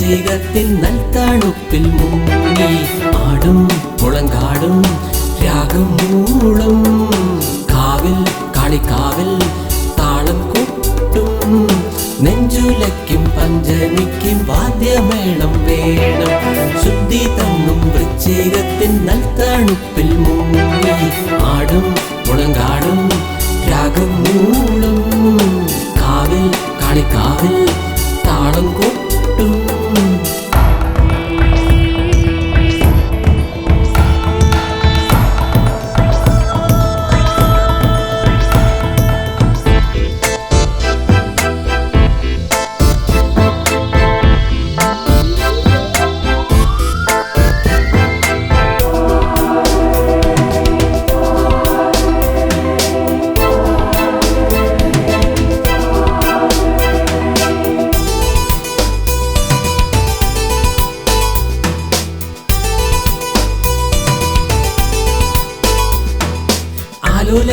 വൃശ്ചികത്തിൻ നൽത്തണുപ്പിൽ മുങ്ങി ആടും മുളങ്കാടും രാഗം മൂളും കാവിൽ കളിക്കാവിൽ താളം കൊട്ടും നെഞ്ചുലയ്ക്കും പഞ്ചമിക്കും വാദ്യമേളം വേണം ശുദ്ധി തന്നും വൃശ്ചികത്തിൻ നൽത്തണുപ്പിൽ മുങ്ങി ആടും മുളങ്കാടും രാഗം മൂളും കാവിൽ കളിക്കാവിൽ താളം കൊട്ടും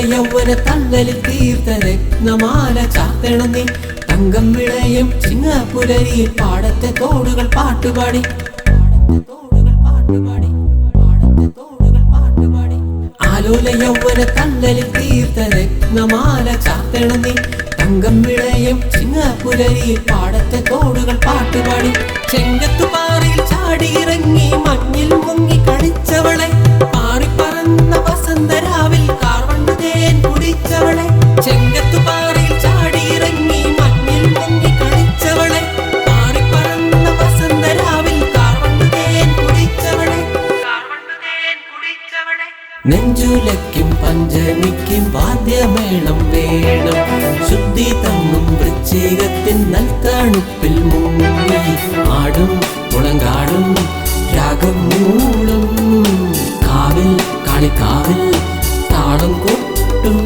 യൗവന തള്ളലിൽ തീർത്ത രത്നമാല ചാർത്തണം നീ തങ്കം വിളയും ചിങ്ങപ്പുലരിയിൽ പാടത്തെ തോടുകൾ പാട്ടുപാടി ആലോല യൗവന തള്ളലിൽ തീർത്ത രത്നമാല ചാർത്തണം നീ തങ്കം വിളയും ചിങ്ങപ്പുലരിയിൽ പാടത്തെ തോടുകൾ പാട്ടുപാടി ചെങ്കത്തുപാറയിൽ ചാടിയിറങ്ങി മഞ്ഞിൽ മുങ്ങി കളിച്ചവളെ പാറിപ്പറന്ന വസന്തരാവിൽ കാർവണ്ണതേൻ കുടിച്ചവളെ ചെങ്കത്തുപാറയിൽ ചാടിയിറങ്ങി മഞ്ഞിൽ മുങ്ങി കളിച്ചവളെ പാറിപ്പറന്ന വസന്തരാവിൽ കാർവണ്ണതേൻ കുടിച്ചവളെ നെഞ്ചുലയ്ക്കും പഞ്ചമിക്കും വാദ്യമേളം വേണം ശുദ്ധി തന്നും വൃശ്ചികത്തിൻ നൽത്തണുപ്പിൽ മുങ്ങി ആടും മുളങ്കാടും രാഗം മൂളും കാവിൽ കളിക്കാവിൽ താളം കൊട്ടും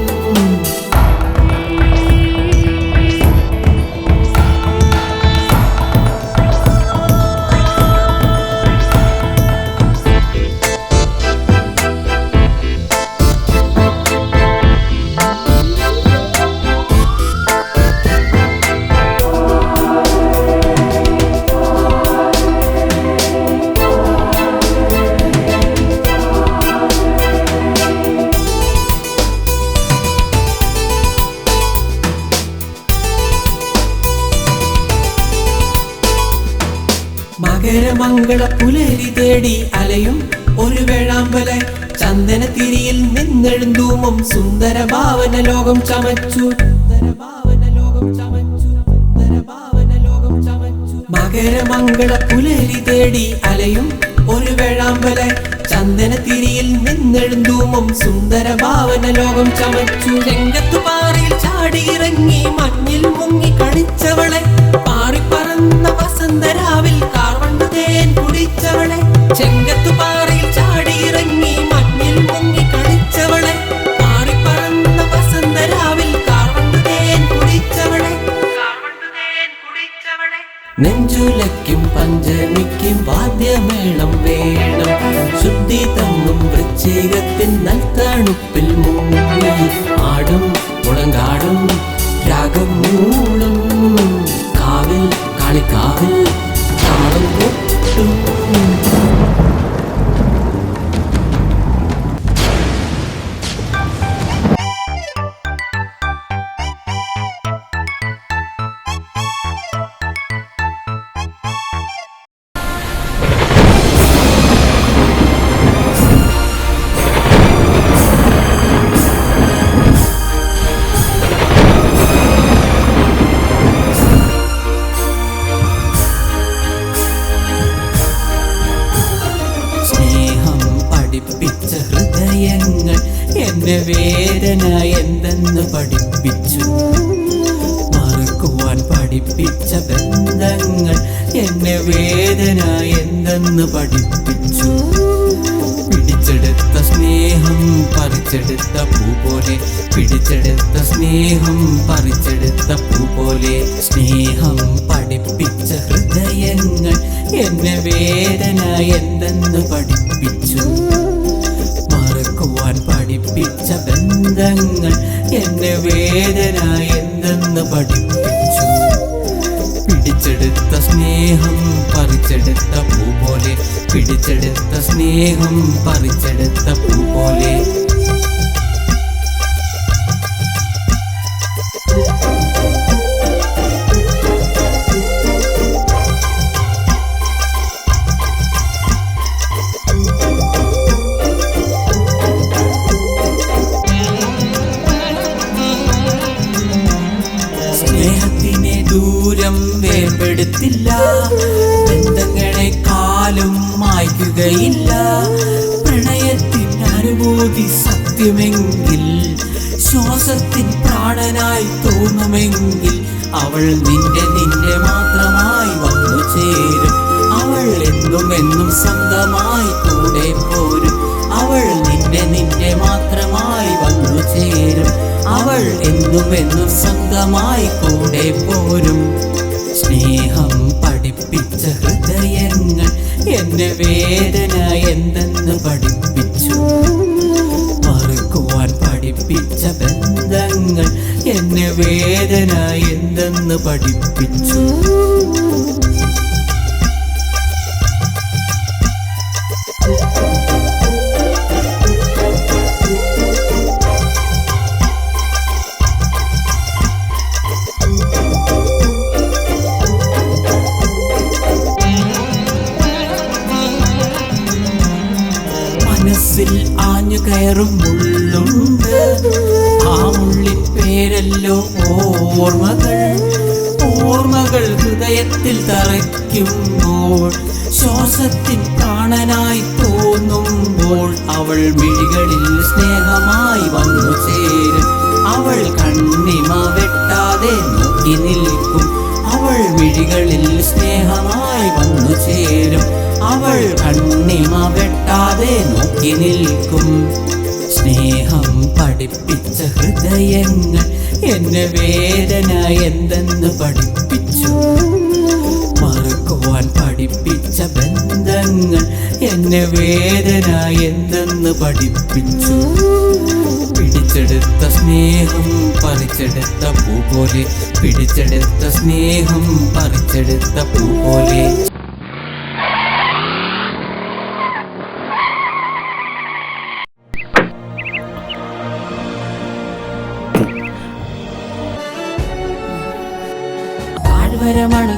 മകരമംഗള പുലരി തേടി അലയും ഒരു വേഴാമ്പല ചന്ദനത്തിരിയിൽ നിന്നെഴുന്തൂമും സുന്ദര ഭാവന ലോകം ചമച്ചു മകരമംഗള പുലരി തേടി അലയും ഒരു വേഴാമ്പല ചന്ദനത്തിരിയിൽ നിന്നെഴുന്തൂമും സുന്ദര ഭാവന ലോകം ചമച്ചു ചെങ്കത്തുപാറയിൽ ചാടിയിറങ്ങി മഞ്ഞിൽ മുങ്ങി കളിച്ചവളെ പാറിപ്പറന്ന വസന്തരാവിൽ കാർവണ്ണതേൻ കുടിച്ചവളെ ചെങ്കത്തുപാറയിൽ ചാടിയിറങ്ങി മഞ്ഞിൽ മുങ്ങി കളിച്ചവളെ പാറിപ്പറന്ന വസന്തരാവിൽ കാർവണ്ണതേൻ കുടിച്ചവളെ നെഞ്ചുലയ്ക്കും പഞ്ചമിക്കും വാദ്യമേളം വേണം ശുദ്ധി തന്നും വൃശ്ചികത്തിൻ നൽത്തണുപ്പിൽ മുങ്ങി ആടും മുളങ്കാടും രാഗം മൂളും കാവിൽ കളിക്കാവിൽ താളം കൊട്ടും എന്നെ വേദന എന്തെന്ന് പഠിപ്പിച്ചു മറക്കുവാൻ പഠിപ്പിച്ച ബന്ധങ്ങൾ എന്നെ വേദന എന്തെന്ന് പഠിപ്പിച്ചു പിടിച്ചെടുത്ത സ്നേഹം പറിച്ചെടുത്ത പൂ പോലെ പിടിച്ചെടുത്ത സ്നേഹം പറിച്ചെടുത്ത പൂ പോലെ സ്നേഹം പഠിപ്പിച്ച ഹൃദയങ്ങൾ എന്നെ വേദന എന്തെന്ന് പഠിപ്പിച്ചു മറക്കുവാൻ പഠിപ്പിച്ച ബന്ധങ്ങൾ എന്നെ വേദന എന്തെന്ന് പഠിപ്പിച്ചു പിടിച്ചെടുത്ത സ്നേഹം പറിച്ചെടുത്ത പൂ പോലെ, പിടിച്ചെടുത്ത സ്നേഹം പറിച്ചെടുത്ത പൂ പോലെ. സ്നേഹത്തിനെ ദൂരം വേർപെടുത്തില്ല, ബന്ധങ്ങളെ കാലം മായ്ക്കുകയില്ല. പ്രണയത്തിൻ അനുഭൂതി സത്യമെങ്കിൽ, ശ്വാസത്തിൻ പ്രാണനായി തോന്നുമെങ്കിൽ, അവൾ നിന്റെ മാത്രമായി വന്നു ചേരും. അവൾ എന്നും സ്വന്തമായി കൂടെ പോരും. അവൾ നിന്റെ മാത്രമായി വന്നു ചേരും. അവൾ എന്നും സ്വന്തമായി കൂടെ പോരും. സ്നേഹം പഠിപ്പിച്ച ഹൃദയങ്ങൾ എന്നെ വേദന എന്തെന്ന് പഠിപ്പിച്ചു. മറക്കുവാൻ പഠിപ്പിച്ച ബന്ധങ്ങൾ എന്നെ വേദന എന്തെന്ന് പഠിപ്പിച്ചു. മനസ്സിൽ ആഞ്ഞു കയറും മുള്ളുണ്ട്, ആ മുള്ളിൻ പേരല്ലോ ഓർമ്മകൾ. ഓർമ്മകൾ ഹൃദയത്തിൽ തറയ്ക്കുമ്പോൾ, ശ്വാസത്തിൻ പ്രാണനായി തോന്നുമ്പോൾ, അവൾ മിഴികളിൽ സ്നേഹമായി വന്നു ചേരും. അവൾ കണ്ണിമ വെട്ടാതെ നോക്കി നിൽക്കും. അവൾ മിഴികളിൽ സ്നേഹമായി വന്നു ചേരും. അവൾ കണ്ണിമ വെട്ടാതെ നോക്കി നിൽക്കും. സ്നേഹം പഠിപ്പിച്ച ഹൃദയങ്ങൾ എന്നെ വേദന എന്തെന്ന് പഠിപ്പിച്ചു. മറക്കുവാൻ പഠിപ്പിച്ച ബന്ധങ്ങൾ എന്നെ വേദന എന്തെന്ന് പഠിപ്പിച്ചു. പിടിച്ചെടുത്ത സ്നേഹം പറിച്ചെടുത്ത പൂ പോലെ, പിടിച്ചെടുത്ത സ്നേഹം പറിച്ചെടുത്ത പൂ പോലെ. താഴ്വരമണൽ